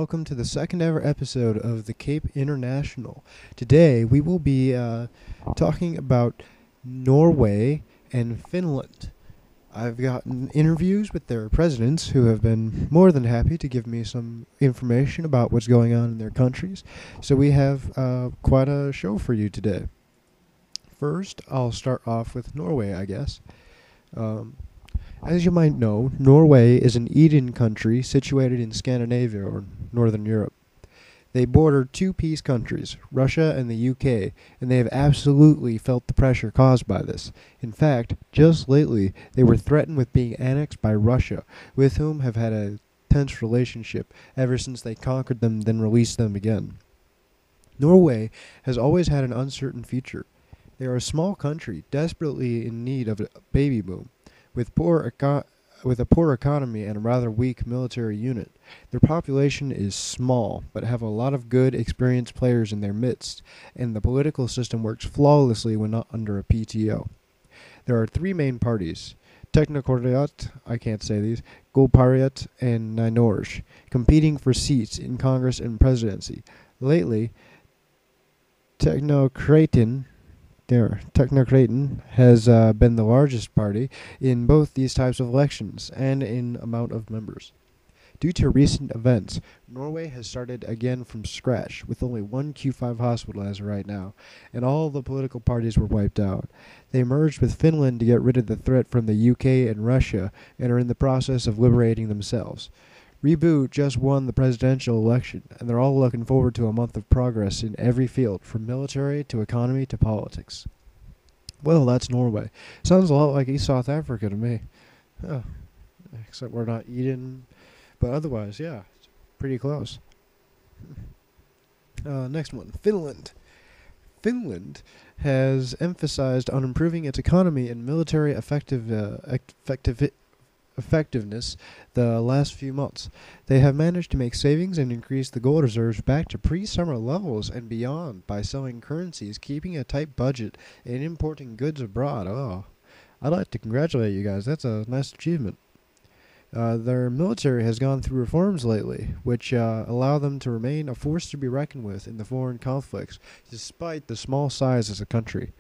welcome to the second ever episode of the Cape International. Today we will be talking about Norway and Finland. I've gotten interviews with their presidents who have been more than happy to give me some information about what's going on in their countries. So we have quite a show for you today. First, I'll start off with Norway, I guess. As you might know, Norway is an Eden country situated in Scandinavia or Northern Europe. They border two peace countries, Russia and the UK, and they have absolutely felt the pressure caused by this. In fact, just lately, they were threatened with being annexed by Russia, with whom have had a tense relationship ever since they conquered them, then released them again. Norway has always had an uncertain future. They are a small country, desperately in need of a baby boom. With a poor economy and a rather weak military unit. Their population is small, but have a lot of good, experienced players in their midst, and the political system works flawlessly when not under a PTO. There are three main parties, Teknokoriat, I can't say these, Golpariat, and Nynorsk, competing for seats in Congress and presidency. Lately, Technokraten has been the largest party in both these types of elections and in amount of members. Due to recent events, Norway has started again from scratch with only one Q5 hospital as of right now, and all the political parties were wiped out. They merged with Finland to get rid of the threat from the UK and Russia and are in the process of liberating themselves. Reboot just won the presidential election, and they're all looking forward to a month of progress in every field, from military to economy to politics. Well, that's Norway. Sounds a lot like East South Africa to me. Huh. Except we're not Eden, but otherwise, yeah, it's pretty close. Next one, Finland. Finland has emphasized on improving its economy and military effectiveness the last few months. They have managed to make savings and increase the gold reserves back to pre-summer levels and beyond by selling currencies, keeping a tight budget, and importing goods abroad. Oh, I'd like to congratulate you guys. That's a nice achievement. Their military has gone through reforms lately, which allow them to remain a force to be reckoned with in the foreign conflicts, despite the small size as a country.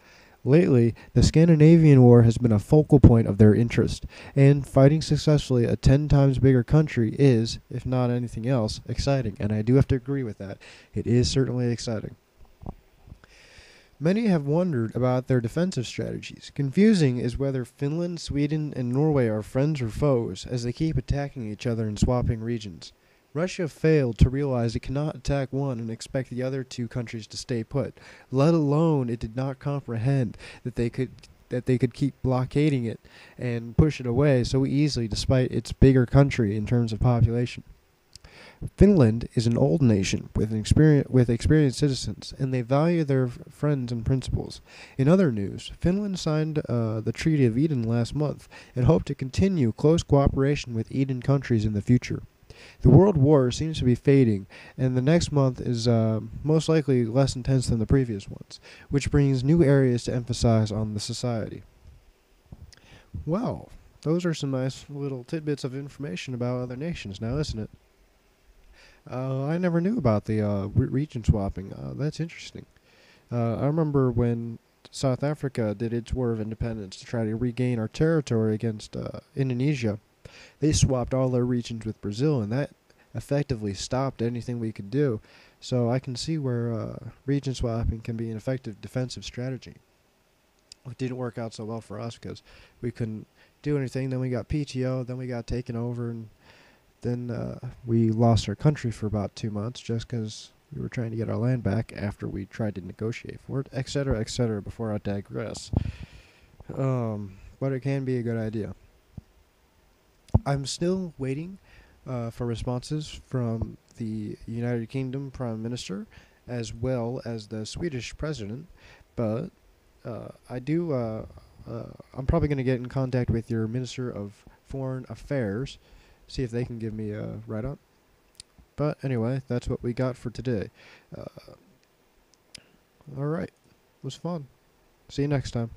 Lately, the Scandinavian War has been a focal point of their interest, and fighting successfully a 10 times bigger country is, if not anything else, exciting, and I do have to agree with that. It is certainly exciting. Many have wondered about their defensive strategies. Confusing is whether Finland, Sweden, and Norway are friends or foes, as they keep attacking each other and swapping regions. Russia failed to realize it cannot attack one and expect the other two countries to stay put, let alone it did not comprehend that they could keep blockading it and push it away so easily despite its bigger country in terms of population. Finland is an old nation with experienced citizens, and they value their friends and principles. In other news, Finland signed the Treaty of Eden last month and hope to continue close cooperation with Eden countries in the future. The World War seems to be fading, and the next month is most likely less intense than the previous ones, which brings new areas to emphasize on the society. Well, those are some nice little tidbits of information about other nations, now isn't it? I never knew about the region swapping. That's interesting. I remember when South Africa did its war of independence to try to regain our territory against Indonesia. They swapped all their regions with Brazil, and that effectively stopped anything we could do. So I can see where region swapping can be an effective defensive strategy. It didn't work out so well for us because we couldn't do anything. Then we got PTO, then we got taken over, and then we lost our country for about 2 months just because we were trying to get our land back after we tried to negotiate for it, etc., before I digress. But it can be a good idea. I'm still waiting for responses from the United Kingdom Prime Minister as well as the Swedish President, but I'm probably going to get in contact with your Minister of Foreign Affairs, see if they can give me a write-up. But anyway, that's what we got for today. Alright, it was fun. See you next time.